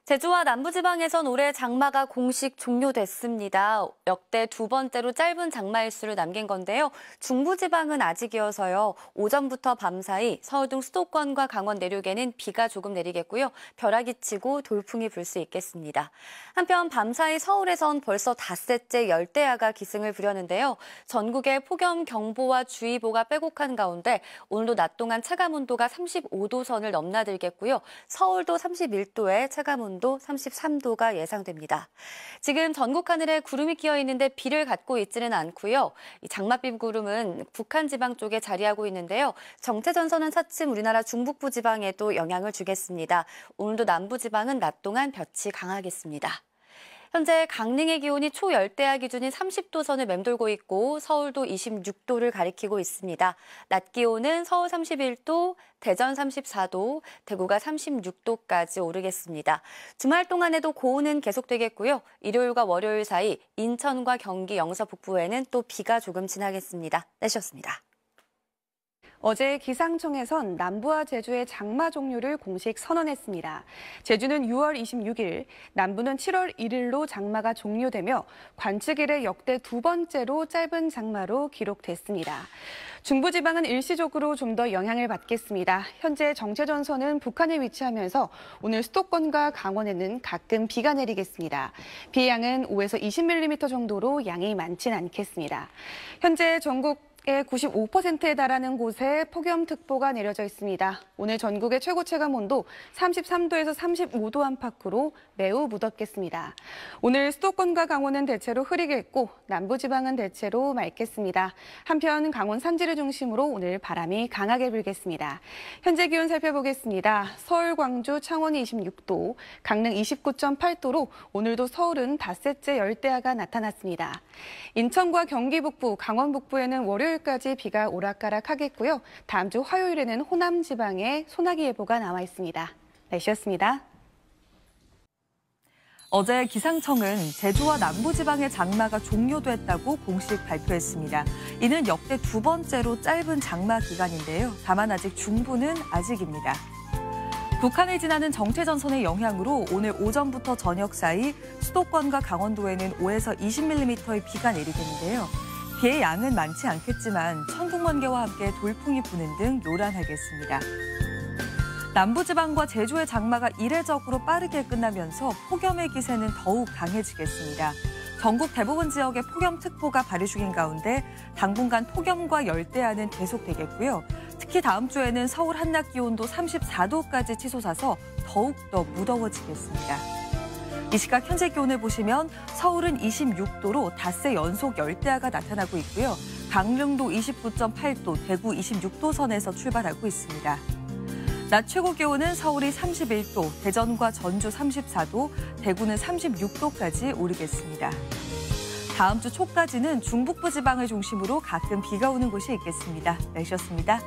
제주와 남부지방에선 올해 장마가 공식 종료됐습니다. 역대 두 번째로 짧은 장마 일수를 남긴 건데요. 중부지방은 아직이어서요. 오전부터 밤사이 서울 등 수도권과 강원 내륙에는 비가 조금 내리겠고요. 벼락이 치고 돌풍이 불 수 있겠습니다. 한편 밤사이 서울에선 벌써 닷새째 열대야가 기승을 부렸는데요. 전국에 폭염경보와 주의보가 빼곡한 가운데 오늘도 낮 동안 체감온도가 35도 선을 넘나들겠고요. 서울도 31도에 체감온도 33도가 예상됩니다. 지금 전국 하늘에 구름이 끼어 있는데 비를 갖고 있지는 않고요. 이 장맛비 구름은 북한 지방 쪽에 자리하고 있는데요. 정체 전선은 차츰 우리나라 중북부 지방에도 영향을 주겠습니다. 오늘도 남부 지방은 낮 동안 볕이 강하겠습니다. 현재 강릉의 기온이 초열대야 기준인 30도 선을 맴돌고 있고 서울도 26도를 가리키고 있습니다. 낮 기온은 서울 31도, 대전 34도, 대구가 36도까지 오르겠습니다. 주말 동안에도 고온은 계속되겠고요. 일요일과 월요일 사이 인천과 경기 영서 북부에는 또 비가 조금 지나겠습니다. 날씨였습니다. 어제 기상청에선 남부와 제주의 장마 종료를 공식 선언했습니다. 제주는 6월 26일, 남부는 7월 1일로 장마가 종료되며 관측 이래 역대 두 번째로 짧은 장마로 기록됐습니다. 중부지방은 일시적으로 좀 더 영향을 받겠습니다. 현재 정체전선은 북한에 위치하면서 오늘 수도권과 강원에는 가끔 비가 내리겠습니다. 비의 양은 5에서 20mm 정도로 양이 많진 않겠습니다. 현재 전국 의 95%에 달하는 곳에 폭염특보가 내려져 있습니다. 오늘 전국의 최고 체감온도 33도에서 35도 안팎으로 매우 무덥겠습니다. 오늘 수도권과 강원은 대체로 흐리겠고 남부지방은 대체로 맑겠습니다. 한편 강원 산지를 중심으로 오늘 바람이 강하게 불겠습니다. 현재 기온 살펴보겠습니다. 서울, 광주, 창원이 26도, 강릉 29.8도로 오늘도 서울은 닷새째 열대야가 나타났습니다. 인천과 경기 북부, 강원 북부에는 월요일까지 비가 오락가락하겠고요. 다음 주 화요일에는 호남 지방에 소나기 예보가 나와 있습니다. 날씨였습니다. 어제 기상청은 제주와 남부지방의 장마가 종료됐다고 공식 발표했습니다. 이는 역대 두 번째로 짧은 장마 기간인데요. 다만 아직 중부는 아직입니다. 북한을 지나는 정체전선의 영향으로 오늘 오전부터 저녁 사이 수도권과 강원도에는 5에서 20mm의 비가 내리겠는데요. 비의 양은 많지 않겠지만 천둥번개와 함께 돌풍이 부는 등 요란하겠습니다. 남부지방과 제주의 장마가 이례적으로 빠르게 끝나면서 폭염의 기세는 더욱 강해지겠습니다. 전국 대부분 지역에 폭염특보가 발효 중인 가운데 당분간 폭염과 열대야는 계속되겠고요. 특히 다음 주에는 서울 한낮 기온도 34도까지 치솟아서 더욱더 무더워지겠습니다. 이 시각 현재 기온을 보시면 서울은 26도로 닷새 연속 열대야가 나타나고 있고요. 강릉도 29.8도, 대구 26도 선에서 출발하고 있습니다. 낮 최고 기온은 서울이 31도, 대전과 전주 34도, 대구는 36도까지 오르겠습니다. 다음 주 초까지는 중북부 지방을 중심으로 가끔 비가 오는 곳이 있겠습니다. 날씨였습니다.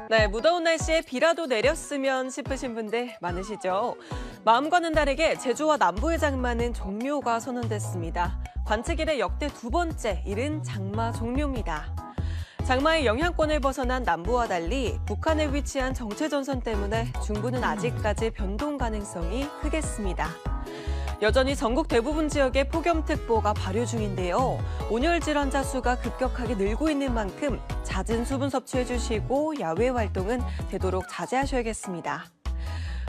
네, 무더운 날씨에 비라도 내렸으면 싶으신 분들 많으시죠? 마음과는 다르게 제주와 남부의 장마는 종료가 선언됐습니다. 관측 이래 역대 두 번째 이른 장마 종료입니다. 장마의 영향권을 벗어난 남부와 달리 북한에 위치한 정체전선 때문에 중부는 아직까지 변동 가능성이 크겠습니다. 여전히 전국 대부분 지역에 폭염특보가 발효 중인데요. 온열 질환자 수가 급격하게 늘고 있는 만큼 잦은 수분 섭취해주시고 야외 활동은 되도록 자제하셔야겠습니다.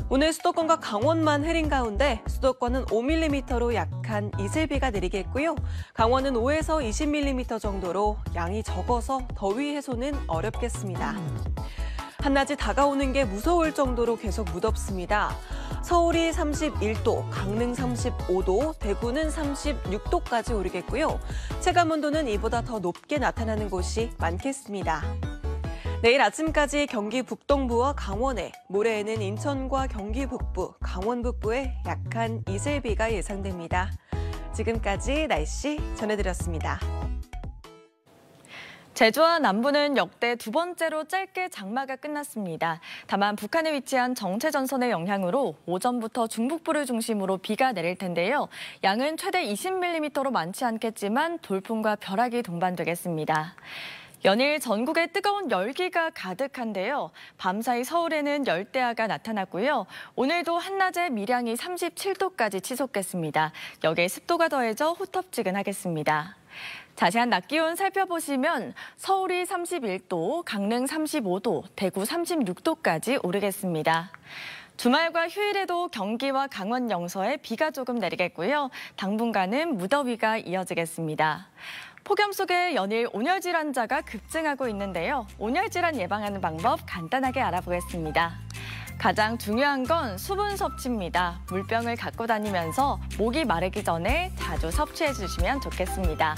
오늘 수도권과 강원만 흐린 가운데 수도권은 5mm로 약한 이슬비가 내리겠고요. 강원은 5에서 20mm 정도로 양이 적어서 더위 해소는 어렵겠습니다. 한낮이 다가오는 게 무서울 정도로 계속 무덥습니다. 서울이 31도, 강릉 35도, 대구는 36도까지 오르겠고요. 체감온도는 이보다 더 높게 나타나는 곳이 많겠습니다. 내일 아침까지 경기 북동부와 강원에, 모레에는 인천과 경기 북부, 강원 북부에 약한 이슬비가 예상됩니다. 지금까지 날씨 전해드렸습니다. 제주와 남부는 역대 두 번째로 짧게 장마가 끝났습니다. 다만 북한에 위치한 정체전선의 영향으로 오전부터 중북부를 중심으로 비가 내릴 텐데요. 양은 최대 20mm로 많지 않겠지만 돌풍과 벼락이 동반되겠습니다. 연일 전국에 뜨거운 열기가 가득한데요. 밤사이 서울에는 열대야가 나타났고요. 오늘도 한낮에 밀양이 37도까지 치솟겠습니다. 여기에 습도가 더해져 호텁지근하겠습니다. 자세한 낮 기온 살펴보시면 서울이 31도, 강릉 35도, 대구 36도까지 오르겠습니다. 주말과 휴일에도 경기와 강원 영서에 비가 조금 내리겠고요. 당분간은 무더위가 이어지겠습니다. 폭염 속에 연일 온열 질환자가 급증하고 있는데요. 온열 질환 예방하는 방법 간단하게 알아보겠습니다. 가장 중요한 건 수분 섭취입니다. 물병을 갖고 다니면서 목이 마르기 전에 자주 섭취해 주시면 좋겠습니다.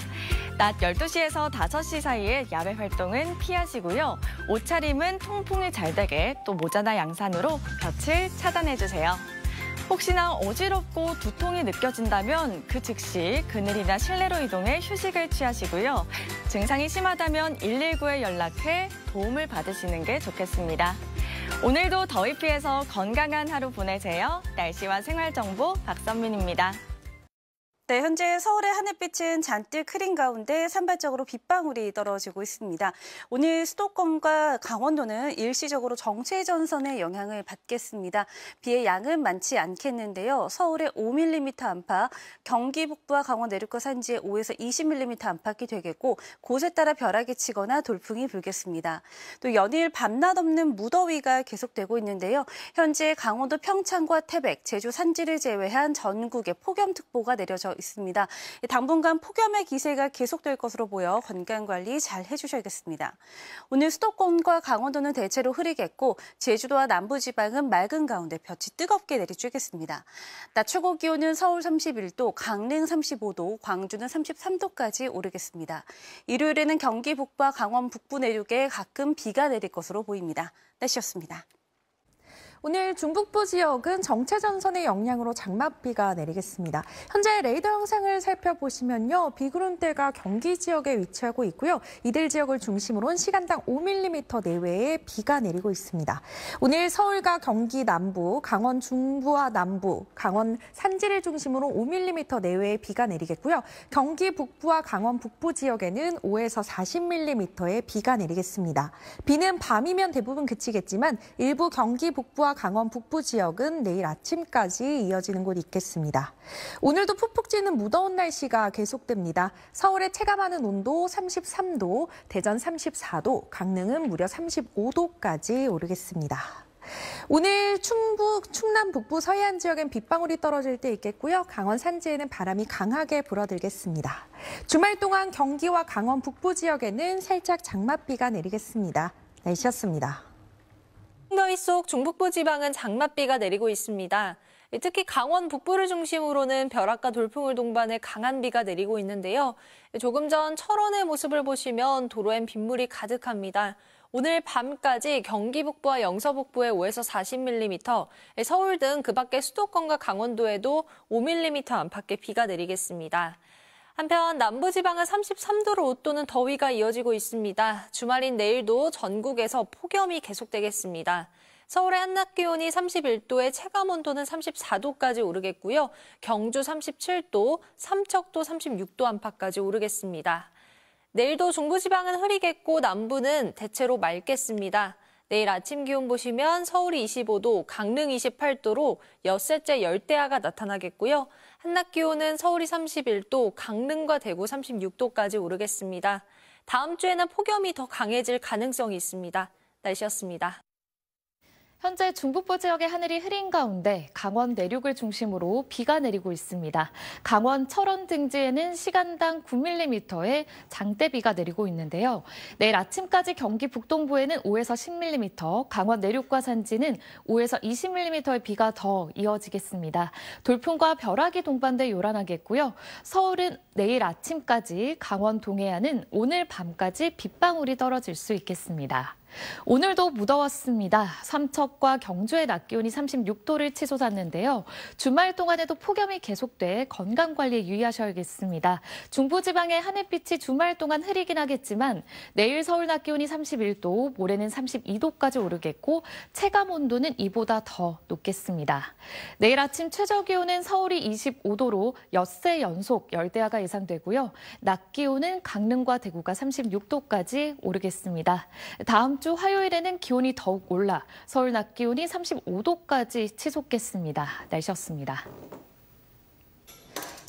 낮 12시에서 5시 사이에 야외 활동은 피하시고요. 옷차림은 통풍이 잘 되게 또 모자나 양산으로 볕을 차단해 주세요. 혹시나 어지럽고 두통이 느껴진다면 그 즉시 그늘이나 실내로 이동해 휴식을 취하시고요. 증상이 심하다면 119에 연락해 도움을 받으시는 게 좋겠습니다. 오늘도 더위 피해서 건강한 하루 보내세요. 날씨와 생활정보 박선민입니다. 네, 현재 서울의 하늘빛은 잔뜩 흐린 가운데 산발적으로 빗방울이 떨어지고 있습니다. 오늘 수도권과 강원도는 일시적으로 정체전선의 영향을 받겠습니다. 비의 양은 많지 않겠는데요. 서울에 5mm 안팎, 경기 북부와 강원 내륙과 산지에 5에서 20mm 안팎이 되겠고 곳에 따라 벼락이 치거나 돌풍이 불겠습니다. 또 연일 밤낮 없는 무더위가 계속되고 있는데요. 현재 강원도 평창과 태백, 제주 산지를 제외한 전국에 폭염특보가 내려져 있습니다. 당분간 폭염의 기세가 계속될 것으로 보여 건강관리 잘 해주셔야겠습니다. 오늘 수도권과 강원도는 대체로 흐리겠고 제주도와 남부지방은 맑은 가운데 볕이 뜨겁게 내리쬐겠습니다. 낮 최고 기온은 서울 31도, 강릉 35도, 광주는 33도까지 오르겠습니다. 일요일에는 경기 북부와 강원 북부 내륙에 가끔 비가 내릴 것으로 보입니다. 날씨였습니다. 오늘 중북부 지역은 정체전선의 영향으로 장맛비가 내리겠습니다. 현재 레이더 영상을 살펴보시면요. 비구름대가 경기 지역에 위치하고 있고요. 이들 지역을 중심으로 시간당 5mm 내외의 비가 내리고 있습니다. 오늘 서울과 경기 남부, 강원 중부와 남부, 강원 산지를 중심으로 5mm 내외의 비가 내리겠고요. 경기 북부와 강원 북부 지역에는 5에서 40mm의 비가 내리겠습니다. 비는 밤이면 대부분 그치겠지만 일부 경기 북부와 강원 북부 지역은 내일 아침까지 이어지는 곳 있겠습니다. 오늘도 푹푹 찌는 무더운 날씨가 계속됩니다. 서울의 체감하는 온도 33도, 대전 34도, 강릉은 무려 35도까지 오르겠습니다. 오늘 충남 북부 서해안 지역엔 빗방울이 떨어질 때 있겠고요. 강원 산지에는 바람이 강하게 불어들겠습니다. 주말 동안 경기와 강원 북부 지역에는 살짝 장맛비가 내리겠습니다. 날씨였습니다. 더위 속 중북부 지방은 장맛비가 내리고 있습니다. 특히 강원 북부를 중심으로는 벼락과 돌풍을 동반해 강한 비가 내리고 있는데요. 조금 전 철원의 모습을 보시면 도로엔 빗물이 가득합니다. 오늘 밤까지 경기 북부와 영서 북부에 5에서 40mm, 서울 등 그 밖의 수도권과 강원도에도 5mm 안팎의 비가 내리겠습니다. 한편 남부지방은 33도로 웃도는 더위가 이어지고 있습니다. 주말인 내일도 전국에서 폭염이 계속되겠습니다. 서울의 한낮 기온이 31도에 체감온도는 34도까지 오르겠고요. 경주 37도, 삼척도 36도 안팎까지 오르겠습니다. 내일도 중부지방은 흐리겠고 남부는 대체로 맑겠습니다. 내일 아침 기온 보시면 서울이 25도, 강릉 28도로 엿새째 열대야가 나타나겠고요. 한낮 기온은 서울이 31도, 강릉과 대구 36도까지 오르겠습니다. 다음 주에는 폭염이 더 강해질 가능성이 있습니다. 날씨였습니다. 현재 중북부 지역의 하늘이 흐린 가운데 강원 내륙을 중심으로 비가 내리고 있습니다. 강원 철원 등지에는 시간당 9mm의 장대비가 내리고 있는데요. 내일 아침까지 경기 북동부에는 5에서 10mm, 강원 내륙과 산지는 5에서 20mm의 비가 더 이어지겠습니다. 돌풍과 벼락이 동반돼 요란하겠고요. 서울은 내일 아침까지, 강원 동해안은 오늘 밤까지 빗방울이 떨어질 수 있겠습니다. 오늘도 무더웠습니다. 삼척과 경주의 낮 기온이 36도를 치솟았는데요. 주말 동안에도 폭염이 계속돼 건강관리에 유의하셔야겠습니다. 중부지방의 하늘빛이 주말 동안 흐리긴 하겠지만 내일 서울 낮 기온이 31도, 모레는 32도까지 오르겠고 체감온도는 이보다 더 높겠습니다. 내일 아침 최저기온은 서울이 25도로 엿새 연속 열대야가 예상되고요. 낮 기온은 강릉과 대구가 36도까지 오르겠습니다. 다음 주 화요일에는 기온이 더욱 올라 서울 낮 기온이 35도까지 치솟겠습니다. 날씨였습니다.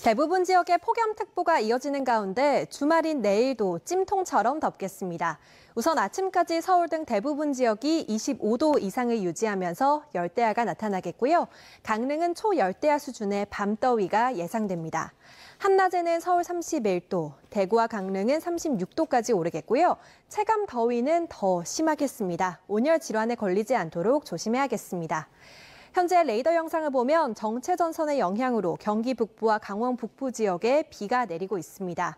대부분 지역에 폭염특보가 이어지는 가운데 주말인 내일도 찜통처럼 덥겠습니다. 우선 아침까지 서울 등 대부분 지역이 25도 이상을 유지하면서 열대야가 나타나겠고요. 강릉은 초열대야 수준의 밤더위가 예상됩니다. 한낮에는 서울 31도, 대구와 강릉은 36도까지 오르겠고요. 체감 더위는 더 심하겠습니다. 온열 질환에 걸리지 않도록 조심해야겠습니다. 현재 레이더 영상을 보면 정체전선의 영향으로 경기 북부와 강원 북부 지역에 비가 내리고 있습니다.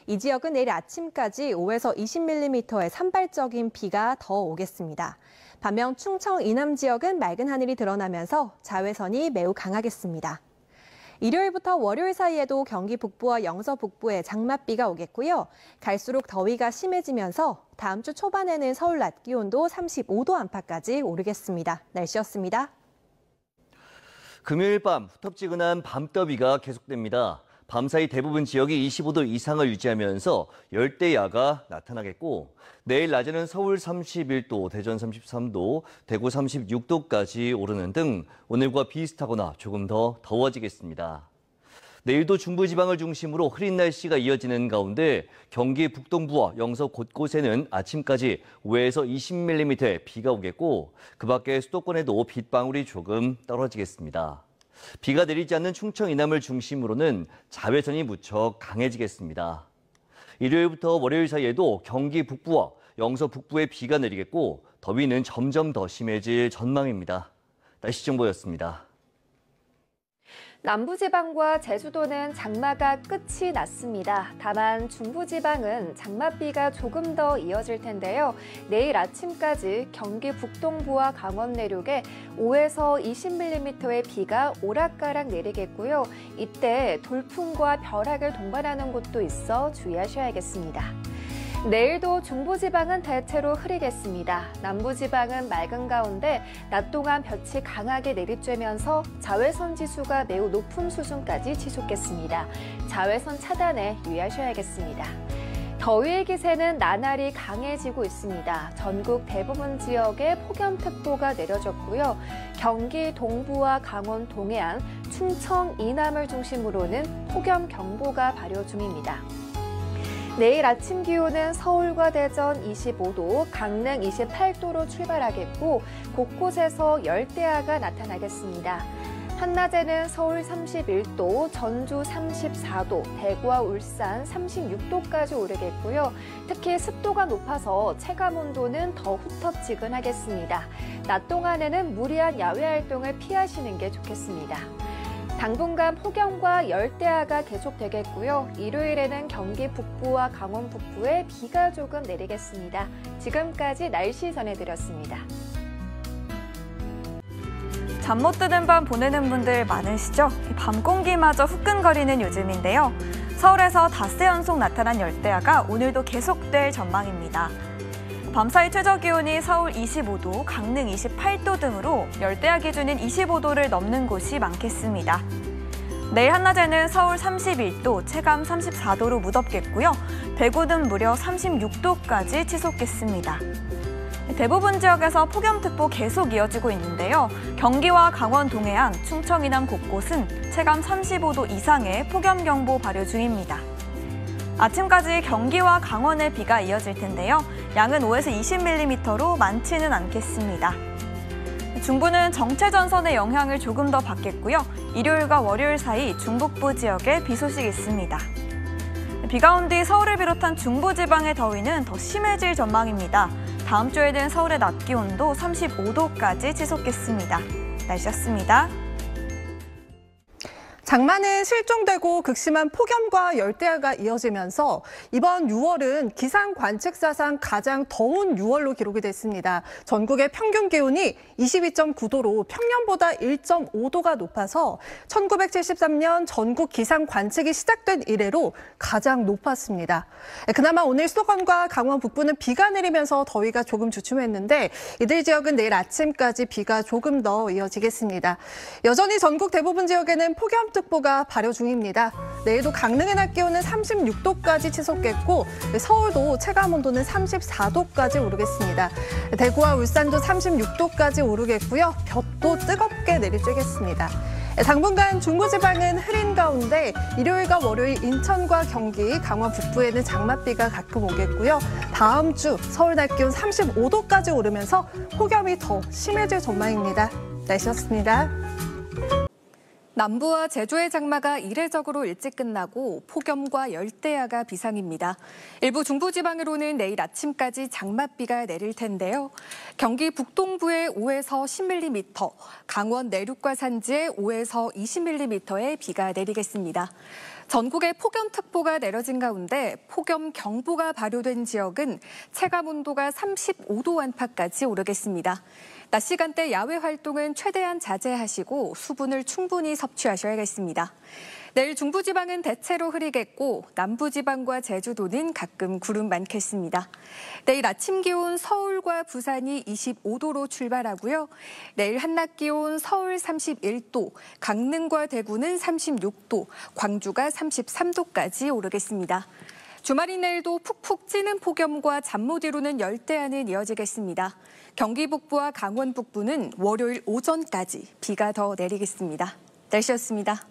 이 지역은 내일 아침까지 5에서 20mm의 산발적인 비가 더 오겠습니다. 반면 충청 이남 지역은 맑은 하늘이 드러나면서 자외선이 매우 강하겠습니다. 일요일부터 월요일 사이에도 경기 북부와 영서 북부에 장맛비가 오겠고요. 갈수록 더위가 심해지면서 다음 주 초반에는 서울 낮 기온도 35도 안팎까지 오르겠습니다. 날씨였습니다. 금요일 밤 후텁지근한 밤더위가 계속됩니다. 밤사이 대부분 지역이 25도 이상을 유지하면서 열대야가 나타나겠고 내일 낮에는 서울 31도, 대전 33도, 대구 36도까지 오르는 등 오늘과 비슷하거나 조금 더 더워지겠습니다. 내일도 중부지방을 중심으로 흐린 날씨가 이어지는 가운데 경기 북동부와 영서 곳곳에는 아침까지 5에서 20mm의 비가 오겠고 그 밖에 수도권에도 빗방울이 조금 떨어지겠습니다. 비가 내리지 않는 충청 이남을 중심으로는 자외선이 무척 강해지겠습니다. 일요일부터 월요일 사이에도 경기 북부와 영서 북부에 비가 내리겠고 더위는 점점 더 심해질 전망입니다. 날씨 정보였습니다. 남부지방과 제주도는 장마가 끝이 났습니다. 다만 중부지방은 장맛비가 조금 더 이어질 텐데요. 내일 아침까지 경기 북동부와 강원 내륙에 5에서 20mm의 비가 오락가락 내리겠고요. 이때 돌풍과 벼락을 동반하는 곳도 있어 주의하셔야겠습니다. 내일도 중부지방은 대체로 흐리겠습니다. 남부지방은 맑은 가운데 낮 동안 볕이 강하게 내리쬐면서 자외선 지수가 매우 높은 수준까지 치솟겠습니다. 자외선 차단에 유의하셔야겠습니다. 더위의 기세는 나날이 강해지고 있습니다. 전국 대부분 지역에 폭염특보가 내려졌고요. 경기 동부와 강원 동해안, 충청 이남을 중심으로는 폭염경보가 발효 중입니다. 내일 아침 기온은 서울과 대전 25도, 강릉 28도로 출발하겠고 곳곳에서 열대야가 나타나겠습니다. 한낮에는 서울 31도, 전주 34도, 대구와 울산 36도까지 오르겠고요. 특히 습도가 높아서 체감온도는 더 후텁지근하겠습니다. 낮 동안에는 무리한 야외 활동을 피하시는 게 좋겠습니다. 당분간 폭염과 열대야가 계속되겠고요. 일요일에는 경기 북부와 강원 북부에 비가 조금 내리겠습니다. 지금까지 날씨 전해드렸습니다. 잠 못 드는 밤 보내는 분들 많으시죠? 밤 공기마저 후끈거리는 요즘인데요. 서울에서 닷새 연속 나타난 열대야가 오늘도 계속될 전망입니다. 밤사이 최저기온이 서울 25도, 강릉 28도 등으로 열대야 기준인 25도를 넘는 곳이 많겠습니다. 내일 한낮에는 서울 31도, 체감 34도로 무덥겠고요. 대구는 무려 36도까지 치솟겠습니다. 대부분 지역에서 폭염특보 계속 이어지고 있는데요. 경기와 강원 동해안, 충청 이남 곳곳은 체감 35도 이상의 폭염경보 발효 중입니다. 아침까지 경기와 강원에 비가 이어질 텐데요. 양은 5에서 20mm로 많지는 않겠습니다. 중부는 정체전선의 영향을 조금 더 받겠고요. 일요일과 월요일 사이 중북부 지역에 비 소식이 있습니다. 비가 온 뒤 서울을 비롯한 중부지방의 더위는 더 심해질 전망입니다. 다음 주에는 서울의 낮 기온도 35도까지 치솟겠습니다. 날씨였습니다. 장마는 실종되고 극심한 폭염과 열대야가 이어지면서 이번 6월은 기상 관측사상 가장 더운 6월로 기록이 됐습니다. 전국의 평균 기온이 22.9도로 평년보다 1.5도가 높아서 1973년 전국 기상 관측이 시작된 이래로 가장 높았습니다. 그나마 오늘 수도권과 강원 북부는 비가 내리면서 더위가 조금 주춤했는데 이들 지역은 내일 아침까지 비가 조금 더 이어지겠습니다. 여전히 전국 대부분 지역에는 폭염특보가 발효 중입니다. 내일도 강릉의 낮 기온은 36도까지 치솟겠고 서울도 체감온도는 34도까지 오르겠습니다. 대구와 울산도 36도까지 오르겠고요. 볕도 뜨겁게 내리쬐겠습니다. 당분간 중부지방은 흐린 가운데 일요일과 월요일 인천과 경기, 강원 북부에는 장맛비가 가끔 오겠고요. 다음 주 서울 낮 기온 35도까지 오르면서 폭염이 더 심해질 전망입니다. 날씨였습니다. 남부와 제주의 장마가 이례적으로 일찍 끝나고 폭염과 열대야가 비상입니다. 일부 중부지방으로는 내일 아침까지 장맛비가 내릴 텐데요. 경기 북동부에 5에서 10mm, 강원 내륙과 산지에 5에서 20mm의 비가 내리겠습니다. 전국에 폭염특보가 내려진 가운데 폭염경보가 발효된 지역은 체감온도가 35도 안팎까지 오르겠습니다. 낮 시간대 야외 활동은 최대한 자제하시고 수분을 충분히 섭취하셔야겠습니다. 내일 중부지방은 대체로 흐리겠고 남부지방과 제주도는 가끔 구름 많겠습니다. 내일 아침 기온 서울과 부산이 25도로 출발하고요. 내일 한낮 기온 서울 31도, 강릉과 대구는 36도, 광주가 33도까지 오르겠습니다. 주말인 내일도 푹푹 찌는 폭염과 잠 못 이루는 열대야는 이어지겠습니다. 경기 북부와 강원 북부는 월요일 오전까지 비가 더 내리겠습니다. 날씨였습니다.